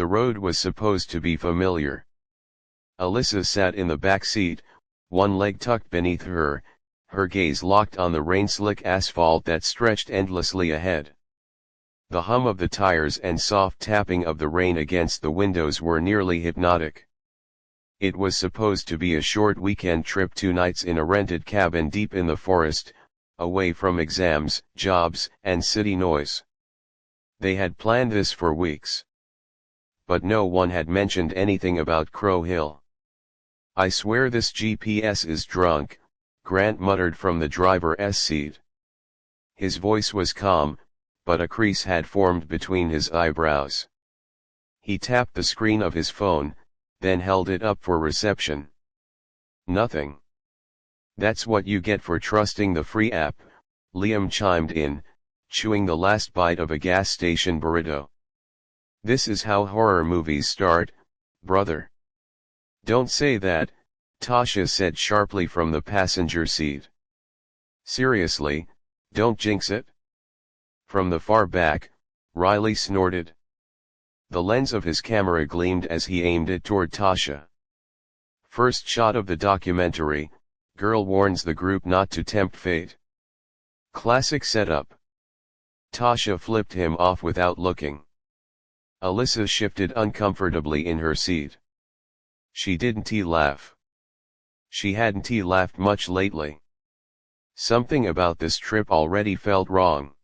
The road was supposed to be familiar. Alyssa sat in the back seat, one leg tucked beneath her gaze locked on the rain-slick asphalt that stretched endlessly ahead. The hum of the tires and soft tapping of the rain against the windows were nearly hypnotic. It was supposed to be a short weekend trip, 2 nights in a rented cabin deep in the forest, away from exams, jobs, and city noise. They had planned this for weeks. But no one had mentioned anything about Crow Hill. "I swear this GPS is drunk," Grant muttered from the driver's seat. His voice was calm, but a crease had formed between his eyebrows. He tapped the screen of his phone, then held it up for reception. "Nothing." "That's what you get for trusting the free app," Liam chimed in, chewing the last bite of a gas station burrito. "This is how horror movies start, brother." "Don't say that," Tasha said sharply from the passenger seat. "Seriously, don't jinx it." From the far back, Riley snorted. The lens of his camera gleamed as he aimed it toward Tasha. "First shot of the documentary, girl warns the group not to tempt fate." Classic setup. Tasha flipped him off without looking. Alyssa shifted uncomfortably in her seat. She didn't laugh. She hadn't laughed much lately. Something about this trip already felt wrong.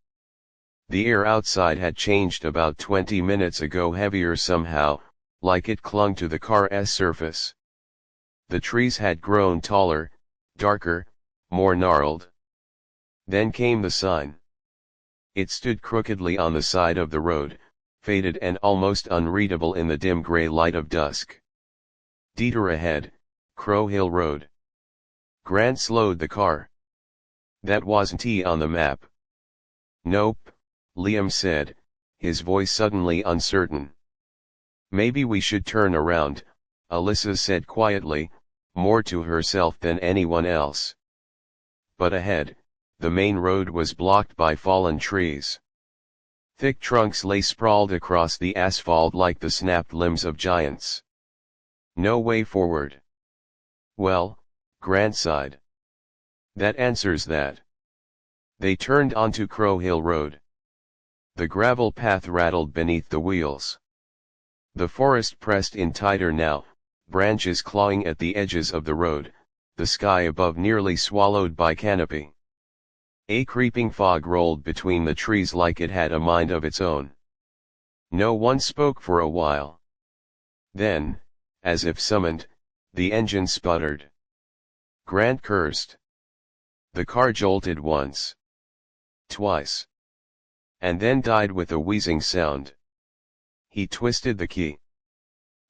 The air outside had changed about 20 minutes ago, heavier somehow, like it clung to the car's surface. The trees had grown taller, darker, more gnarled. Then came the sign. It stood crookedly on the side of the road, faded and almost unreadable in the dim gray light of dusk. "Dieter ahead, Crow Hill Road." Grant slowed the car. "That wasn't on the map." "Nope," Liam said, his voice suddenly uncertain. "Maybe we should turn around," Alyssa said quietly, more to herself than anyone else. But ahead, the main road was blocked by fallen trees. Thick trunks lay sprawled across the asphalt like the snapped limbs of giants. No way forward. "Well," Grant sighed. "That answers that." They turned onto Crow Hill Road. The gravel path rattled beneath the wheels. The forest pressed in tighter now, branches clawing at the edges of the road, the sky above nearly swallowed by canopy. A creeping fog rolled between the trees like it had a mind of its own. No one spoke for a while. Then, as if summoned, the engine sputtered. Grant cursed. The car jolted once. Twice. And then died with a wheezing sound. He twisted the key.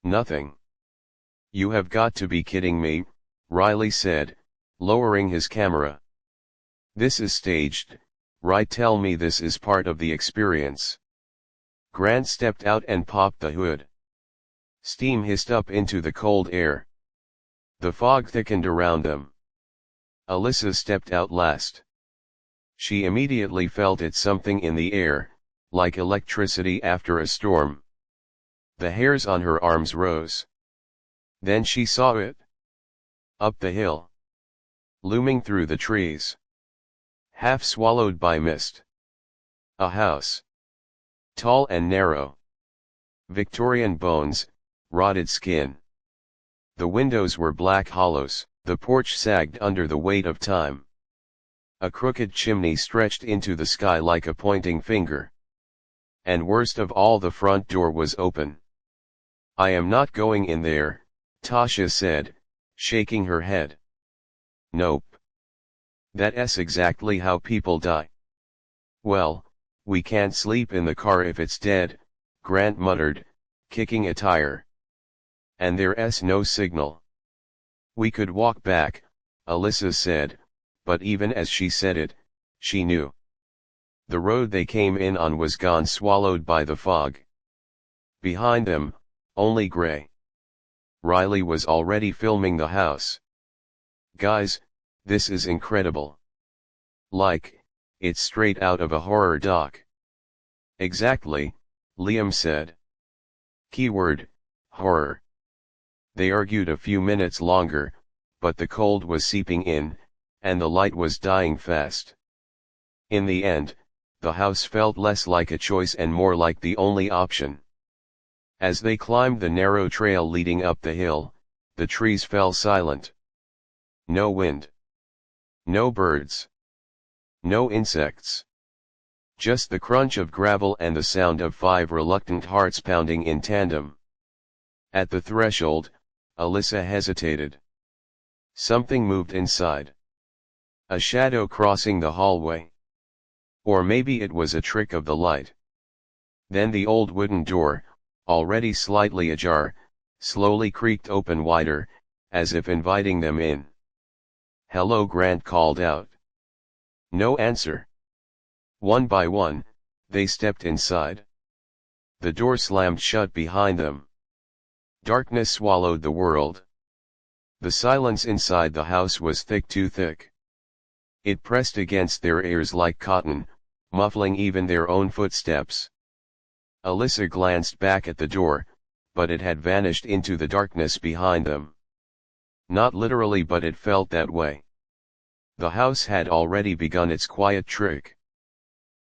Nothing. "You have got to be kidding me," Riley said, lowering his camera. "This is staged, right? Tell me this is part of the experience." Grant stepped out and popped the hood. Steam hissed up into the cold air. The fog thickened around them. Alyssa stepped out last. She immediately felt it, something in the air, like electricity after a storm. The hairs on her arms rose. Then she saw it. Up the hill. Looming through the trees. Half swallowed by mist. A house. Tall and narrow. Victorian bones, rotted skin. The windows were black hollows, the porch sagged under the weight of time. A crooked chimney stretched into the sky like a pointing finger. And worst of all, the front door was open. "I am not going in there," Tasha said, shaking her head. "Nope. That's exactly how people die." "Well, we can't sleep in the car if it's dead," Grant muttered, kicking a tire. "And there's no signal." "We could walk back," Alyssa said, but even as she said it, she knew. The road they came in on was gone, swallowed by the fog. Behind them, only gray. Riley was already filming the house. "Guys, this is incredible. Like, it's straight out of a horror doc." "Exactly," Liam said. Keyword, horror. They argued a few minutes longer, but the cold was seeping in, and the light was dying fast. In the end, the house felt less like a choice and more like the only option. As they climbed the narrow trail leading up the hill, the trees fell silent. No wind. No birds. No insects. Just the crunch of gravel and the sound of 5 reluctant hearts pounding in tandem. At the threshold, Alyssa hesitated. Something moved inside. A shadow crossing the hallway. Or maybe it was a trick of the light. Then the old wooden door, already slightly ajar, slowly creaked open wider, as if inviting them in. "Hello," Grant called out. No answer. One by one, they stepped inside. The door slammed shut behind them. Darkness swallowed the world. The silence inside the house was thick, too thick. It pressed against their ears like cotton, muffling even their own footsteps. Alyssa glanced back at the door, but it had vanished into the darkness behind them. Not literally, but it felt that way. The house had already begun its quiet trick.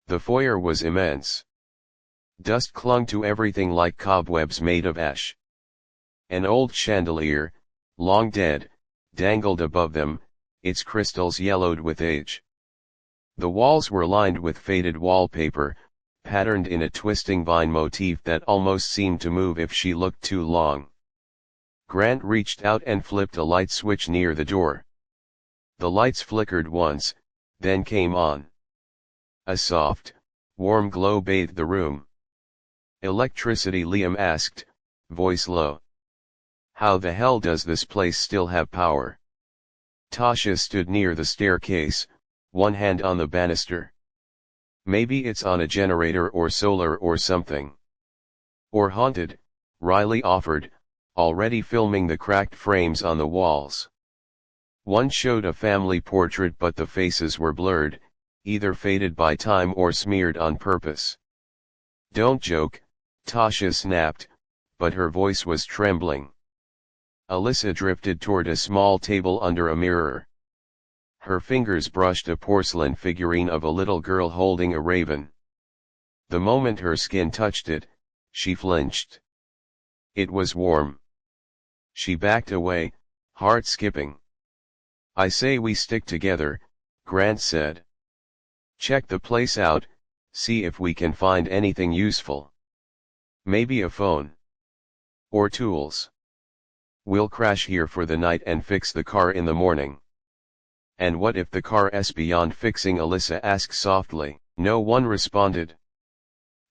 The foyer was immense. Dust clung to everything like cobwebs made of ash. An old chandelier, long dead, dangled above them, its crystals yellowed with age. The walls were lined with faded wallpaper, patterned in a twisting vine motif that almost seemed to move if she looked too long. Grant reached out and flipped a light switch near the door. The lights flickered once, then came on. A soft, warm glow bathed the room. "Electricity?" Liam asked, voice low. "How the hell does this place still have power?" Tasha stood near the staircase, one hand on the banister. "Maybe it's on a generator or solar or something." "Or haunted," Riley offered, already filming the cracked frames on the walls. One showed a family portrait, but the faces were blurred, either faded by time or smeared on purpose. "Don't joke," Tasha snapped, but her voice was trembling. Alyssa drifted toward a small table under a mirror. Her fingers brushed a porcelain figurine of a little girl holding a raven. The moment her skin touched it, she flinched. It was warm. She backed away, heart skipping. "I say we stick together," Grant said. "Check the place out, see if we can find anything useful. Maybe a phone. Or tools. We'll crash here for the night and fix the car in the morning." "And what if the car's beyond fixing?" Alyssa asked softly. No one responded.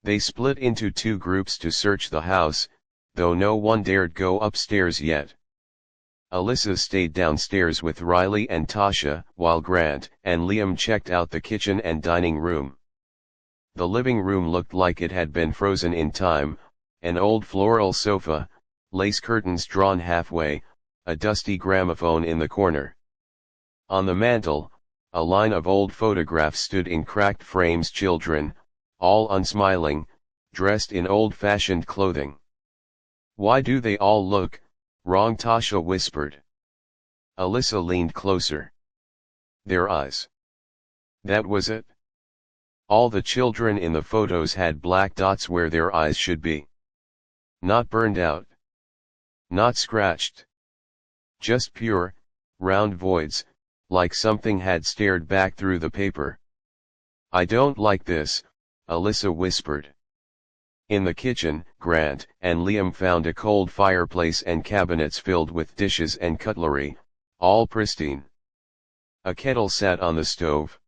They split into 2 groups to search the house, though no one dared go upstairs yet. Alyssa stayed downstairs with Riley and Tasha, while Grant and Liam checked out the kitchen and dining room. The living room looked like it had been frozen in time, an old floral sofa, lace curtains drawn halfway, a dusty gramophone in the corner. On the mantel, a line of old photographs stood in cracked frames, children, all unsmiling, dressed in old-fashioned clothing. "Why do they all look wrong?" Tasha whispered. Alyssa leaned closer. Their eyes. That was it. All the children in the photos had black dots where their eyes should be. Not burned out. Not scratched. Just pure, round voids, like something had stared back through the paper. "I don't like this," Alyssa whispered. In the kitchen, Grant and Liam found a cold fireplace and cabinets filled with dishes and cutlery, all pristine. A kettle sat on the stove.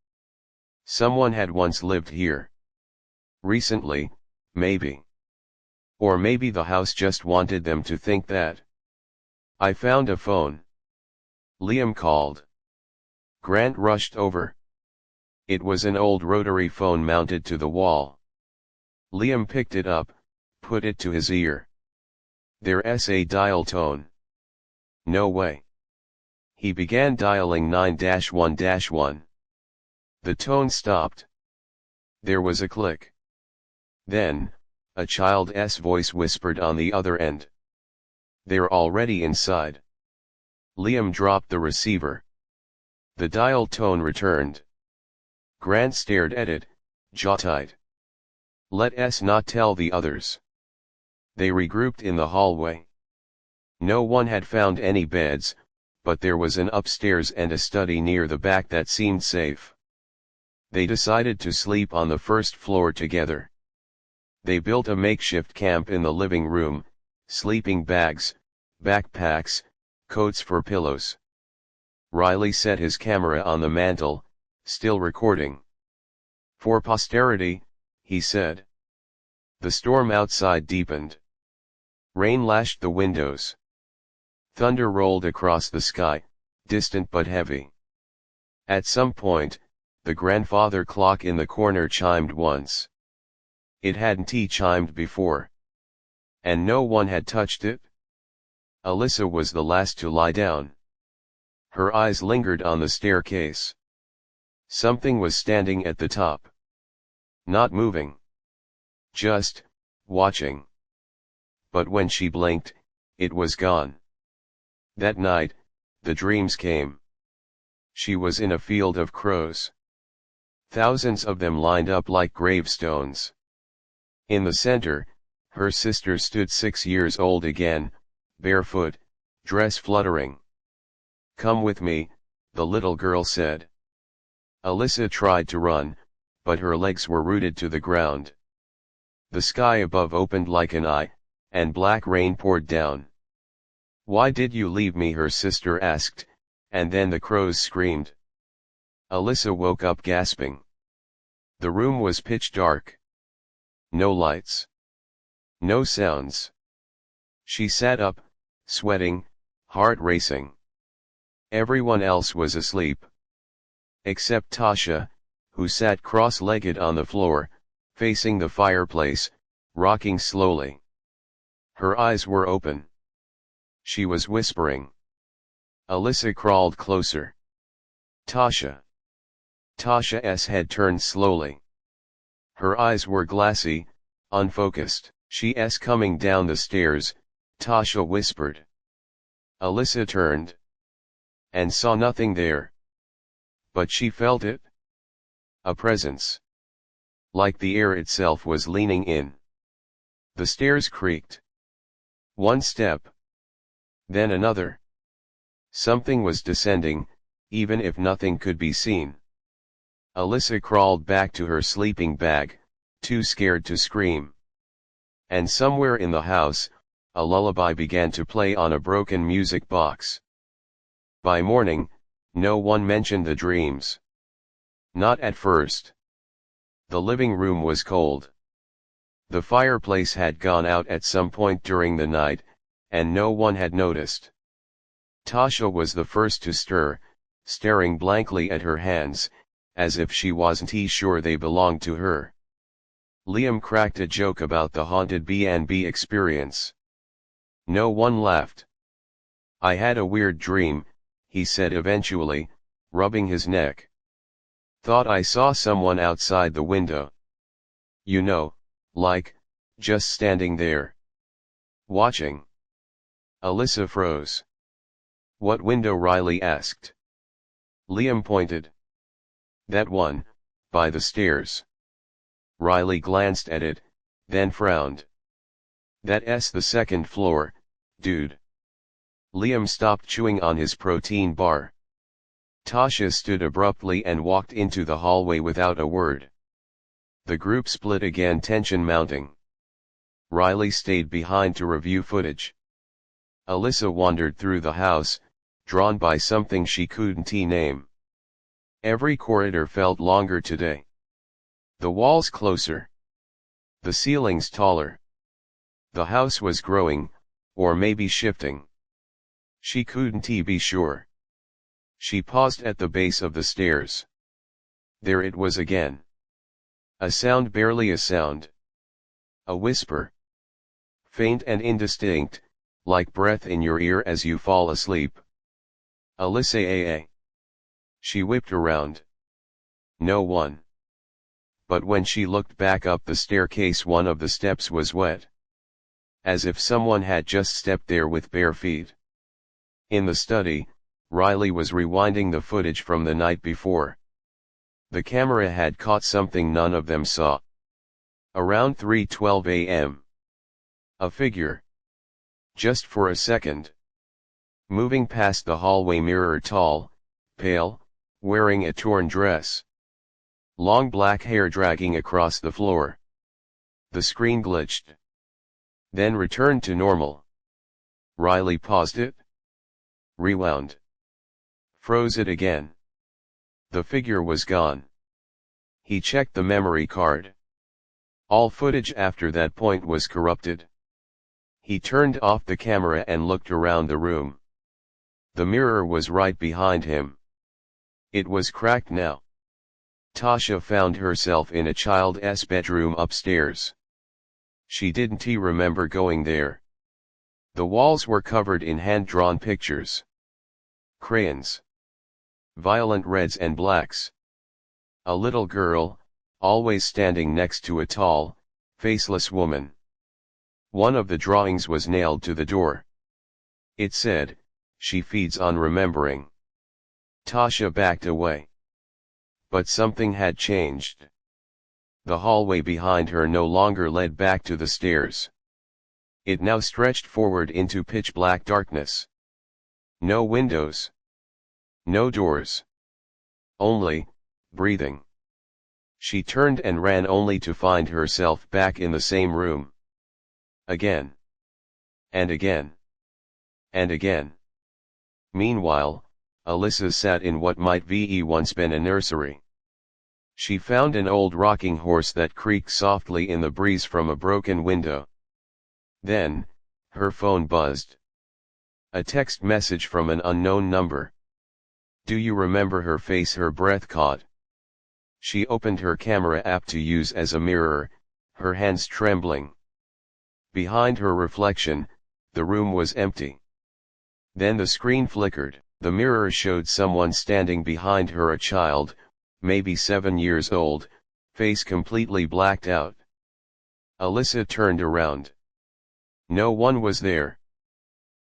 Someone had once lived here. Recently, maybe. Or maybe the house just wanted them to think that. "I found a phone," Liam called. Grant rushed over. It was an old rotary phone mounted to the wall. Liam picked it up, put it to his ear. There's a dial tone. No way. He began dialing 9-1-1. The tone stopped. There was a click. Then, a child's voice whispered on the other end. "They're already inside." Liam dropped the receiver. The dial tone returned. Grant stared at it, jaw-tight. "Let's not tell the others." They regrouped in the hallway. No one had found any beds, but there was an upstairs and a study near the back that seemed safe. They decided to sleep on the first floor together. They built a makeshift camp in the living room, sleeping bags, backpacks, coats for pillows. Riley set his camera on the mantel, still recording. "For posterity," he said. The storm outside deepened. Rain lashed the windows. Thunder rolled across the sky, distant but heavy. At some point, the grandfather clock in the corner chimed once. It hadn't chimed before. And no one had touched it. Alyssa was the last to lie down. Her eyes lingered on the staircase. Something was standing at the top. Not moving. Just watching. But when she blinked, it was gone. That night, the dreams came. She was in a field of crows. Thousands of them lined up like gravestones. In the center, her sister stood 6 years old again, barefoot, dress fluttering. "Come with me," the little girl said. Alyssa tried to run, but her legs were rooted to the ground. The sky above opened like an eye, and black rain poured down. "Why did you leave me?" her sister asked, and then the crows screamed. Alyssa woke up gasping. The room was pitch dark. No lights. No sounds. She sat up, sweating, heart racing. Everyone else was asleep. Except Tasha, who sat cross-legged on the floor, facing the fireplace, rocking slowly. Her eyes were open. She was whispering. Alyssa crawled closer. "Tasha." Tasha's head turned slowly. Her eyes were glassy, unfocused. "She's coming down the stairs," Tasha whispered. Alyssa turned. And saw nothing there. But she felt it. A presence. Like the air itself was leaning in. The stairs creaked. One step. Then another. Something was descending, even if nothing could be seen. Alyssa crawled back to her sleeping bag, too scared to scream. And somewhere in the house, a lullaby began to play on a broken music box. By morning, no one mentioned the dreams. Not at first. The living room was cold. The fireplace had gone out at some point during the night, and no one had noticed. Tasha was the first to stir, staring blankly at her hands, as if she wasn't sure they belonged to her. Liam cracked a joke about the haunted B&B experience. No one laughed. "I had a weird dream," he said eventually, rubbing his neck. "Thought I saw someone outside the window. You know, like, just standing there. Watching." Alyssa froze. "What window?" Riley asked. Liam pointed. "That one, by the stairs." Riley glanced at it, then frowned. "That's the second floor, dude." Liam stopped chewing on his protein bar. Tasha stood abruptly and walked into the hallway without a word. The group split again, tension mounting. Riley stayed behind to review footage. Alyssa wandered through the house, drawn by something she couldn't name. Every corridor felt longer today. The walls closer. The ceilings taller. The house was growing, or maybe shifting. She couldn't be sure. She paused at the base of the stairs. There it was again. A sound, barely a sound. A whisper. Faint and indistinct, like breath in your ear as you fall asleep. "Alyssa." She whipped around. No one. but when she looked back up the staircase, one of the steps was wet. As if someone had just stepped there with bare feet. In the study, Riley was rewinding the footage from the night before. The camera had caught something none of them saw. Around 3:12 a.m. A figure. Just for a second. Moving past the hallway mirror, tall, pale, wearing a torn dress. Long black hair dragging across the floor. The screen glitched. Then returned to normal. Riley paused it. Rewound. Froze it again. The figure was gone. He checked the memory card. All footage after that point was corrupted. He turned off the camera and looked around the room. The mirror was right behind him. It was cracked now. Tasha found herself in a child's bedroom upstairs. She didn't remember going there. The walls were covered in hand-drawn pictures. Crayons. Violent reds and blacks. A little girl, always standing next to a tall, faceless woman. One of the drawings was nailed to the door. It said, "She feeds on remembering." Tasha backed away. But something had changed. The hallway behind her no longer led back to the stairs. It now stretched forward into pitch-black darkness. No windows. No doors. Only, breathing. She turned and ran only to find herself back in the same room. Again. And again. And again. Meanwhile, Alyssa sat in what might once been a nursery. She found an old rocking horse that creaked softly in the breeze from a broken window. Then, her phone buzzed. A text message from an unknown number. "Do you remember her face?" Her breath caught. She opened her camera app to use as a mirror, her hands trembling. Behind her reflection, the room was empty. Then the screen flickered. The mirror showed someone standing behind her, a child, maybe 7 years old, face completely blacked out. Alyssa turned around. No one was there.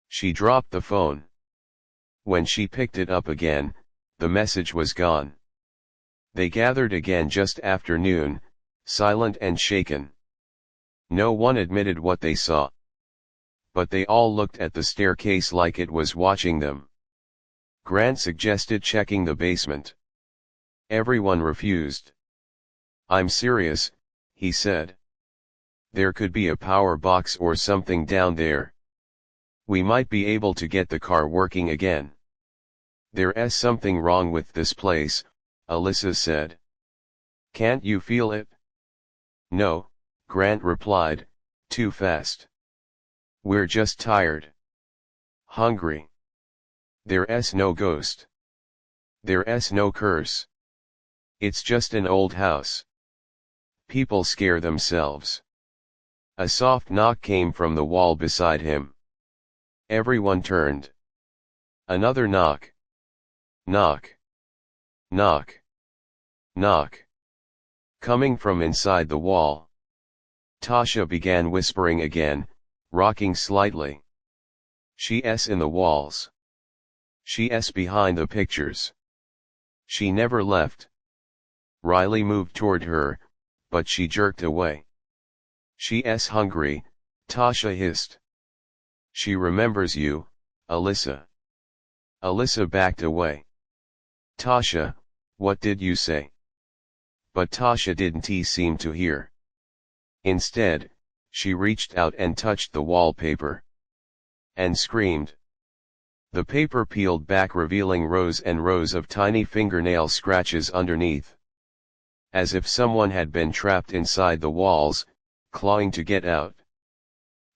She dropped the phone. When she picked it up again, the message was gone. They gathered again just after noon, silent and shaken. No one admitted what they saw. But they all looked at the staircase like it was watching them. Grant suggested checking the basement. Everyone refused. "I'm serious," he said. "There could be a power box or something down there. We might be able to get the car working again." "There's something wrong with this place," Alyssa said. "Can't you feel it?" "No," Grant replied, "too fast. We're just tired. Hungry. There's no ghost. There's no curse. It's just an old house. People scare themselves." A soft knock came from the wall beside him. Everyone turned. Another knock. Knock. Knock. Knock. Coming from inside the wall. Tasha began whispering again, rocking slightly. She's in the walls. She's behind the pictures. She never left. Riley moved toward her, but she jerked away. "She's hungry," Tasha hissed. "She remembers you, Alyssa." Alyssa backed away. "Tasha, what did you say?" But Tasha didn't seem to hear. Instead, she reached out and touched the wallpaper. And screamed. The paper peeled back, revealing rows and rows of tiny fingernail scratches underneath. As if someone had been trapped inside the walls, clawing to get out.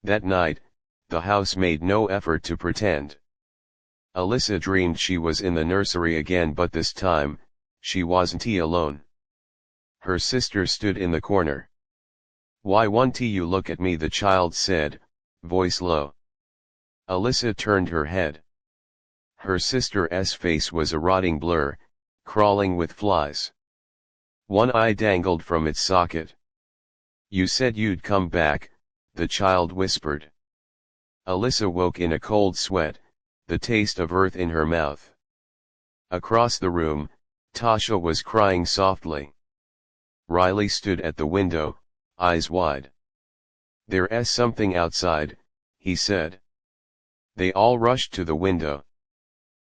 That night, the house made no effort to pretend. Alyssa dreamed she was in the nursery again, but this time, she wasn't alone. Her sister stood in the corner. "Why won't you look at me?" the child said, voice low. Alyssa turned her head. Her sister's face was a rotting blur, crawling with flies. One eye dangled from its socket. "You said you'd come back," the child whispered. Alyssa woke in a cold sweat, the taste of earth in her mouth. Across the room, Tasha was crying softly. Riley stood at the window, eyes wide. "There's something outside," he said. They all rushed to the window.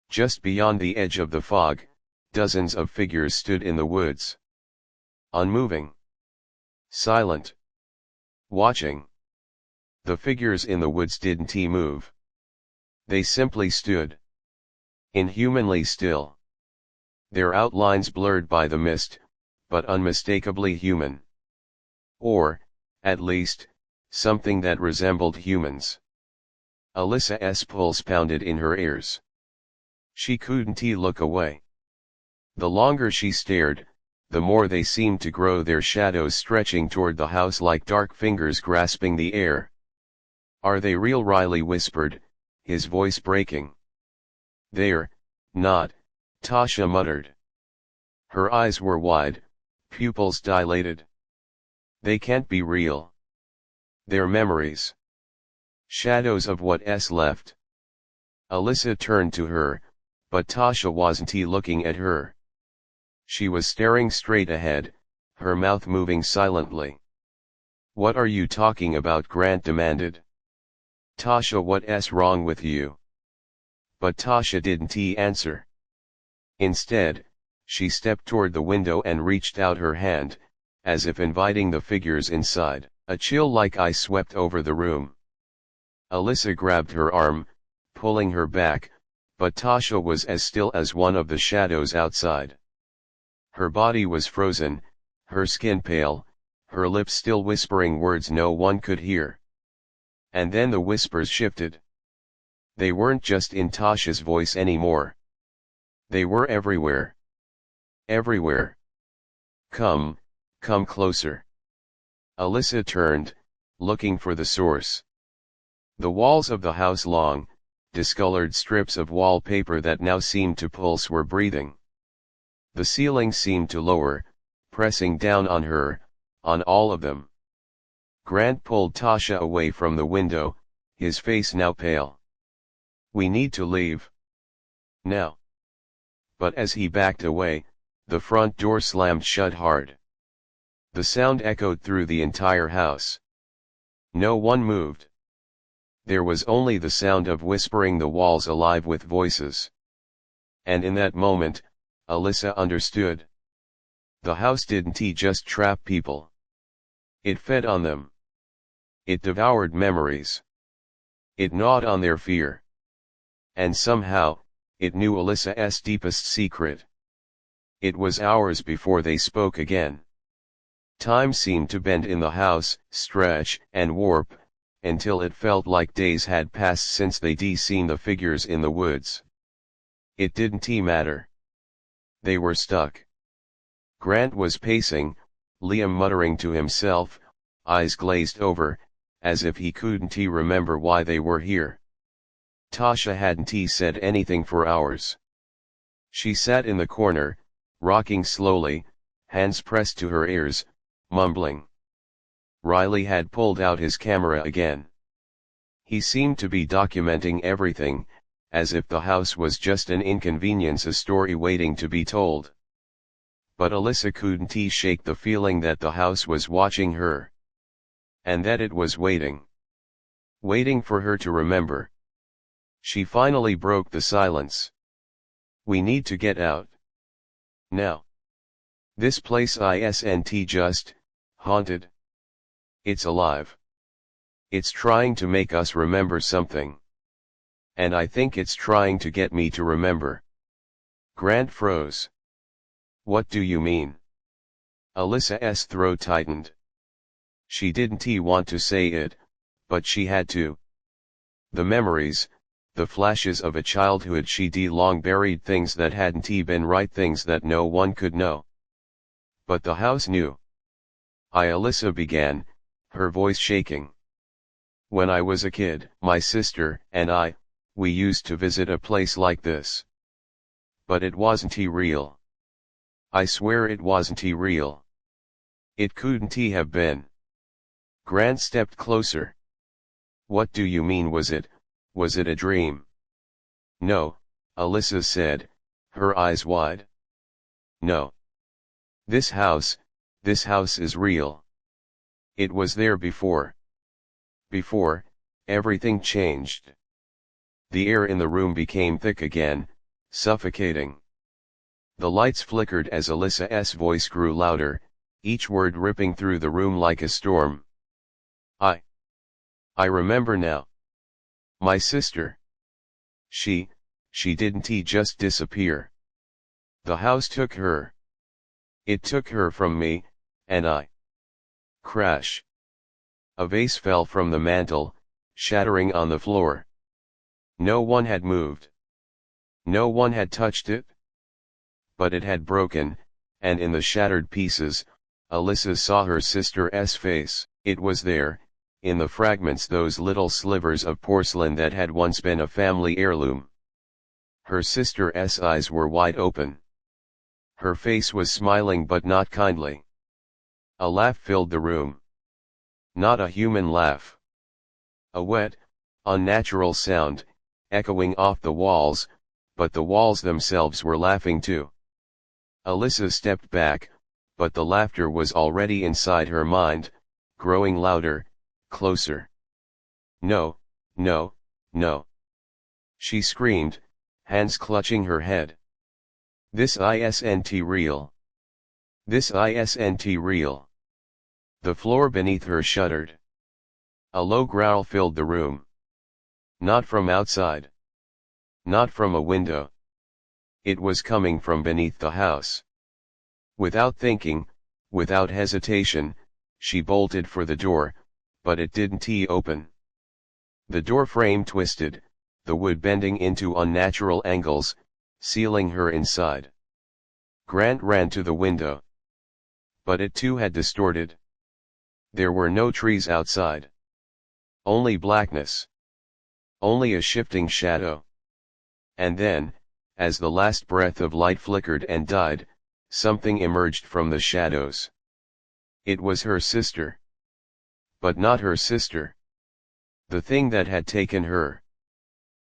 Just beyond the edge of the fog, dozens of figures stood in the woods. Unmoving. Silent. Watching. The figures in the woods didn't move. They simply stood. Inhumanly still. Their outlines blurred by the mist, but unmistakably human. Or, at least, something that resembled humans. Alyssa's pulse pounded in her ears. She couldn't look away. The longer she stared, the more they seemed to grow, their shadows stretching toward the house like dark fingers grasping the air. "Are they real?" Riley whispered, his voice breaking. "They're not," Tasha muttered. Her eyes were wide, pupils dilated. "They can't be real. They're memories. Shadows of what's left." Alyssa turned to her, but Tasha wasn't looking at her. She was staring straight ahead, her mouth moving silently. "What are you talking about?" Grant demanded. "Tasha, what's wrong with you?" But Tasha didn't answer. Instead, she stepped toward the window and reached out her hand, as if inviting the figures inside. A chill like ice swept over the room. Alyssa grabbed her arm, pulling her back, but Tasha was as still as one of the shadows outside. Her body was frozen, her skin pale, her lips still whispering words no one could hear. And then the whispers shifted. They weren't just in Tasha's voice anymore. They were everywhere. Everywhere. Come closer." Alyssa turned, looking for the source. The walls of the house, long, discolored strips of wallpaper that now seemed to pulse, were breathing. The ceiling seemed to lower, pressing down on her, on all of them. Grant pulled Tasha away from the window, his face now pale. "We need to leave. Now." But as he backed away, the front door slammed shut hard. The sound echoed through the entire house. No one moved. There was only the sound of whispering, the walls alive with voices. And in that moment, Alyssa understood. The house didn't just trap people. It fed on them. It devoured memories. It gnawed on their fear. And somehow, it knew Alyssa's deepest secret. It was hours before they spoke again. Time seemed to bend in the house, stretch and warp, until it felt like days had passed since they'd seen the figures in the woods. It didn't matter. They were stuck. Grant was pacing, Liam muttering to himself, eyes glazed over, as if he couldn't remember why they were here. Tasha hadn't said anything for hours. She sat in the corner, rocking slowly, hands pressed to her ears, mumbling. Riley had pulled out his camera again. He seemed to be documenting everything, as if the house was just an inconvenience, a story waiting to be told. But Alyssa couldn't shake the feeling that the house was watching her. And that it was waiting. Waiting for her to remember. She finally broke the silence. "We need to get out. Now. This place isn't just haunted. It's alive. It's trying to make us remember something. And I think it's trying to get me to remember." Grant froze. "What do you mean?" Alyssa's throat tightened. She didn't want to say it, but she had to. The memories, the flashes of a childhood she'd long buried, things that hadn't been right, things that no one could know. But the house knew. Alyssa began, her voice shaking. "When I was a kid, my sister and I, we used to visit a place like this. But it wasn't real. I swear it wasn't real. It couldn't have been. Grant stepped closer. What do you mean was it a dream? No, Alyssa said, her eyes wide. No. This house is real. It was there before. Before, everything changed. The air in the room became thick again, suffocating. The lights flickered as Alyssa's voice grew louder, each word ripping through the room like a storm. I remember now. My sister. She didn't just disappear. The house took her. It took her from me, and I. Crash. A vase fell from the mantel, shattering on the floor. No one had moved. No one had touched it. But it had broken, and in the shattered pieces, Alyssa saw her sister's face. It was there, in the fragments, those little slivers of porcelain that had once been a family heirloom. Her sister's eyes were wide open. Her face was smiling but not kindly. A laugh filled the room. Not a human laugh. A wet, unnatural sound, echoing off the walls, but the walls themselves were laughing too. Alyssa stepped back, but the laughter was already inside her mind, growing louder, closer. No, no, no. She screamed, hands clutching her head. This isn't real. This isn't real. The floor beneath her shuddered. A low growl filled the room. Not from outside. Not from a window. It was coming from beneath the house. Without thinking, without hesitation, she bolted for the door, but it didn't open. The door frame twisted, the wood bending into unnatural angles, sealing her inside. Grant ran to the window. But it too had distorted. There were no trees outside. Only blackness. Only a shifting shadow. And then, as the last breath of light flickered and died, something emerged from the shadows. It was her sister. But not her sister. The thing that had taken her.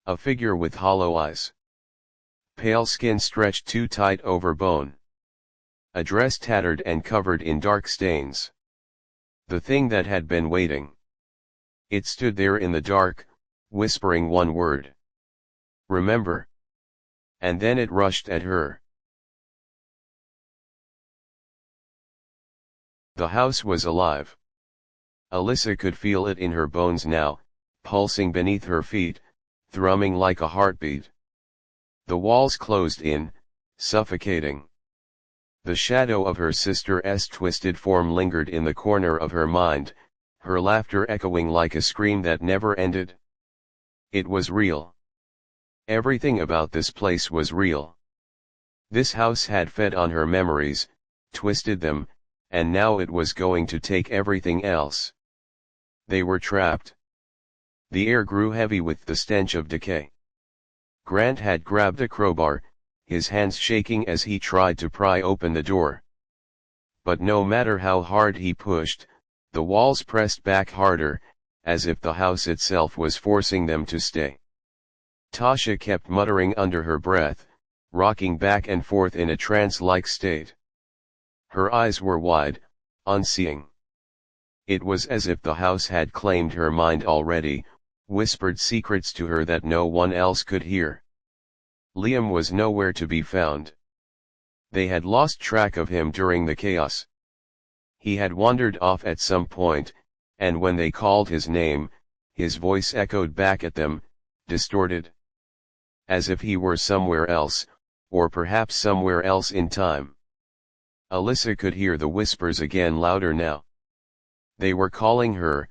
A figure with hollow eyes. Pale skin stretched too tight over bone. A dress tattered and covered in dark stains. The thing that had been waiting. It stood there in the dark, whispering one word. Remember. And then it rushed at her. The house was alive. Alyssa could feel it in her bones now, pulsing beneath her feet, thrumming like a heartbeat. The walls closed in, suffocating. The shadow of her sister's twisted form lingered in the corner of her mind, her laughter echoing like a scream that never ended. It was real. Everything about this place was real. This house had fed on her memories, twisted them, and now it was going to take everything else. They were trapped. The air grew heavy with the stench of decay. Grant had grabbed a crowbar, his hands shaking as he tried to pry open the door. But no matter how hard he pushed, the walls pressed back harder, as if the house itself was forcing them to stay. Tasha kept muttering under her breath, rocking back and forth in a trance-like state. Her eyes were wide, unseeing. It was as if the house had claimed her mind already, whispered secrets to her that no one else could hear. Liam was nowhere to be found. They had lost track of him during the chaos. He had wandered off at some point, and when they called his name, his voice echoed back at them, distorted. As if he were somewhere else, or perhaps somewhere else in time. Alyssa could hear the whispers again, louder now. They were calling her,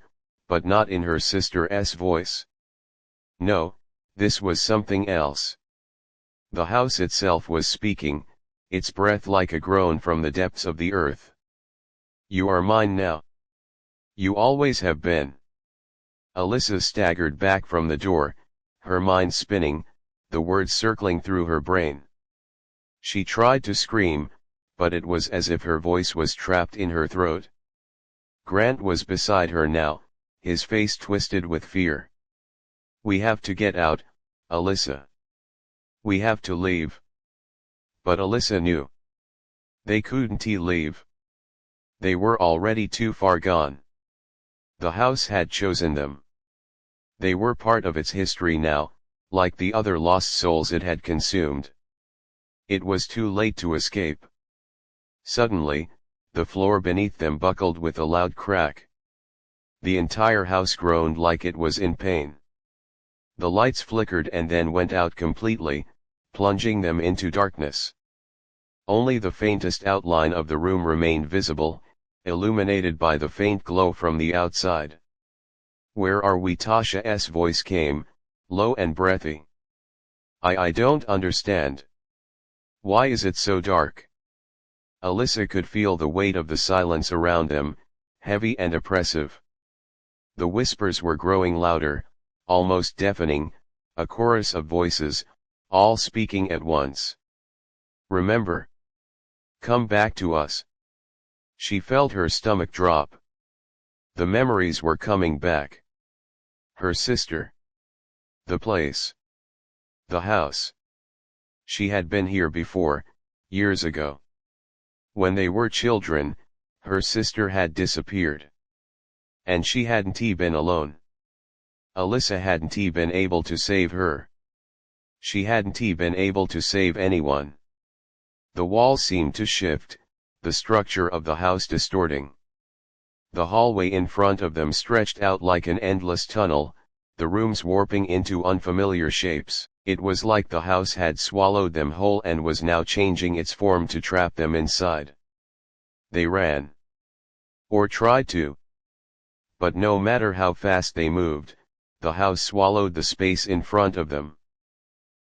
but not in her sister's voice. No, this was something else. The house itself was speaking, its breath like a groan from the depths of the earth. You are mine now. You always have been. Alyssa staggered back from the door, her mind spinning, the words circling through her brain. She tried to scream, but it was as if her voice was trapped in her throat. Grant was beside her now, his face twisted with fear. "We have to get out, Alyssa. We have to leave." But Alyssa knew. They couldn't leave. They were already too far gone. The house had chosen them. They were part of its history now, like the other lost souls it had consumed. It was too late to escape. Suddenly, the floor beneath them buckled with a loud crack. The entire house groaned like it was in pain. The lights flickered and then went out completely, plunging them into darkness. Only the faintest outline of the room remained visible, illuminated by the faint glow from the outside. "Where are we?" Tasha's voice came, low and breathy. I don't understand. Why is it so dark?" Alyssa could feel the weight of the silence around them, heavy and oppressive. The whispers were growing louder, almost deafening, a chorus of voices, all speaking at once. "Remember. Come back to us." She felt her stomach drop. The memories were coming back. Her sister. The place. The house. She had been here before, years ago. When they were children, her sister had disappeared. And she hadn't been alone. Alyssa hadn't been able to save her. She hadn't been able to save anyone. The walls seemed to shift, the structure of the house distorting. The hallway in front of them stretched out like an endless tunnel, the rooms warping into unfamiliar shapes. It was like the house had swallowed them whole and was now changing its form to trap them inside. They ran. Or tried to. But no matter how fast they moved, the house swallowed the space in front of them.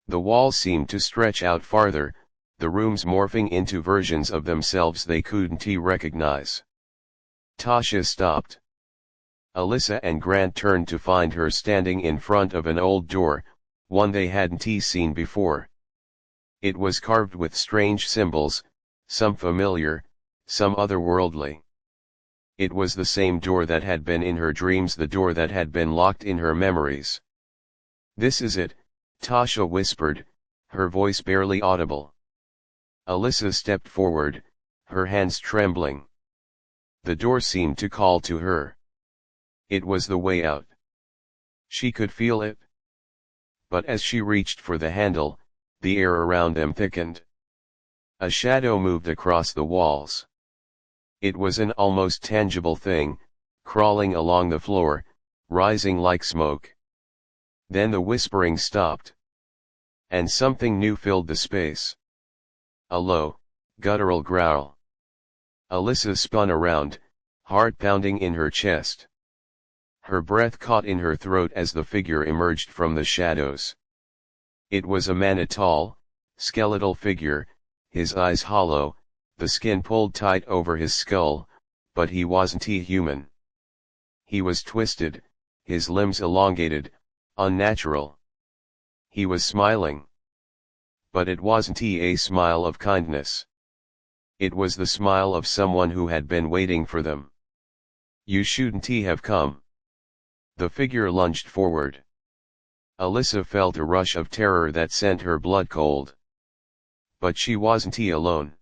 The walls seemed to stretch out farther, the rooms morphing into versions of themselves they couldn't recognize. Tasha stopped. Alyssa and Grant turned to find her standing in front of an old door, one they hadn't seen before. It was carved with strange symbols, some familiar, some otherworldly. It was the same door that had been in her dreams, the door that had been locked in her memories. "This is it," Tasha whispered, her voice barely audible. Alyssa stepped forward, her hands trembling. The door seemed to call to her. It was the way out. She could feel it. But as she reached for the handle, the air around them thickened. A shadow moved across the walls. It was an almost tangible thing, crawling along the floor, rising like smoke. Then the whispering stopped. And something new filled the space. A low, guttural growl. Alyssa spun around, heart pounding in her chest. Her breath caught in her throat as the figure emerged from the shadows. It was a man, a tall, skeletal figure, his eyes hollow, the skin pulled tight over his skull, but he wasn't human. He was twisted, his limbs elongated, unnatural. He was smiling. But it wasn't a smile of kindness. It was the smile of someone who had been waiting for them. "You shouldn't have come." The figure lunged forward. Alyssa felt a rush of terror that sent her blood cold. But she wasn't alone.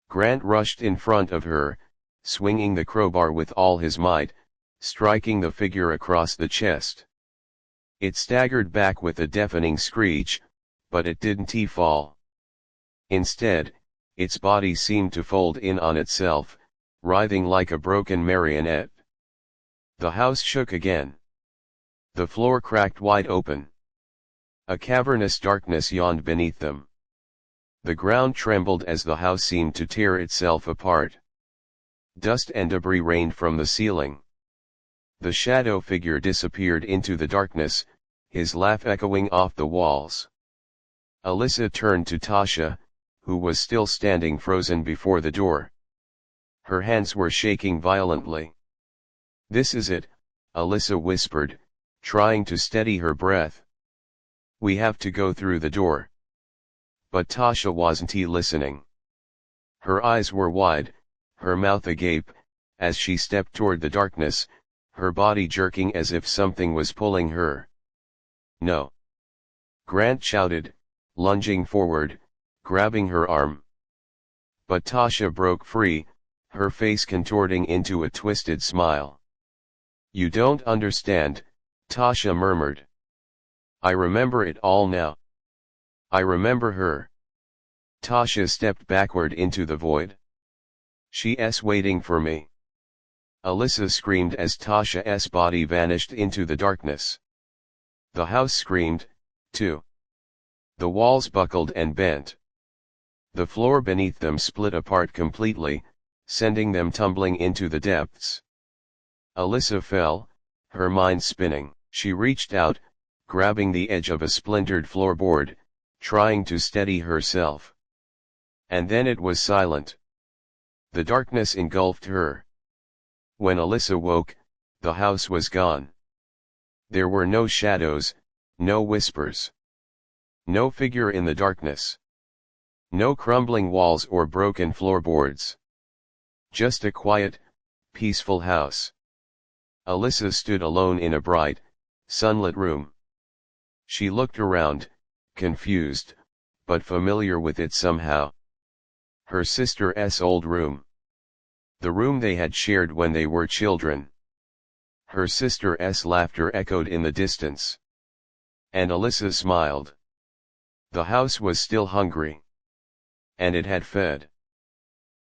Grant rushed in front of her, swinging the crowbar with all his might, striking the figure across the chest. It staggered back with a deafening screech, but it didn't fall. Instead, its body seemed to fold in on itself, writhing like a broken marionette. The house shook again. The floor cracked wide open. A cavernous darkness yawned beneath them. The ground trembled as the house seemed to tear itself apart. Dust and debris rained from the ceiling. The shadow figure disappeared into the darkness, his laugh echoing off the walls. Alyssa turned to Tasha, who was still standing frozen before the door. Her hands were shaking violently. "This is it," Alyssa whispered, trying to steady her breath. "We have to go through the door." But Tasha wasn't listening. Her eyes were wide, her mouth agape, as she stepped toward the darkness, her body jerking as if something was pulling her. "No!" Grant shouted, lunging forward, grabbing her arm. But Tasha broke free, her face contorting into a twisted smile. "You don't understand," Tasha murmured. "I remember it all now. I remember her." Tasha stepped backward into the void. "She's waiting for me," Alyssa screamed as Tasha's body vanished into the darkness. The house screamed, too. The walls buckled and bent. The floor beneath them split apart completely, sending them tumbling into the depths. Alyssa fell, her mind spinning. She reached out, grabbing the edge of a splintered floorboard, trying to steady herself. And then it was silent. The darkness engulfed her. When Alyssa woke, the house was gone. There were no shadows, no whispers. No figure in the darkness. No crumbling walls or broken floorboards. Just a quiet, peaceful house. Alyssa stood alone in a bright, sunlit room. She looked around, confused, but familiar with it somehow. Her sister's old room. The room they had shared when they were children. Her sister's laughter echoed in the distance. And Alyssa smiled. The house was still hungry. And it had fed.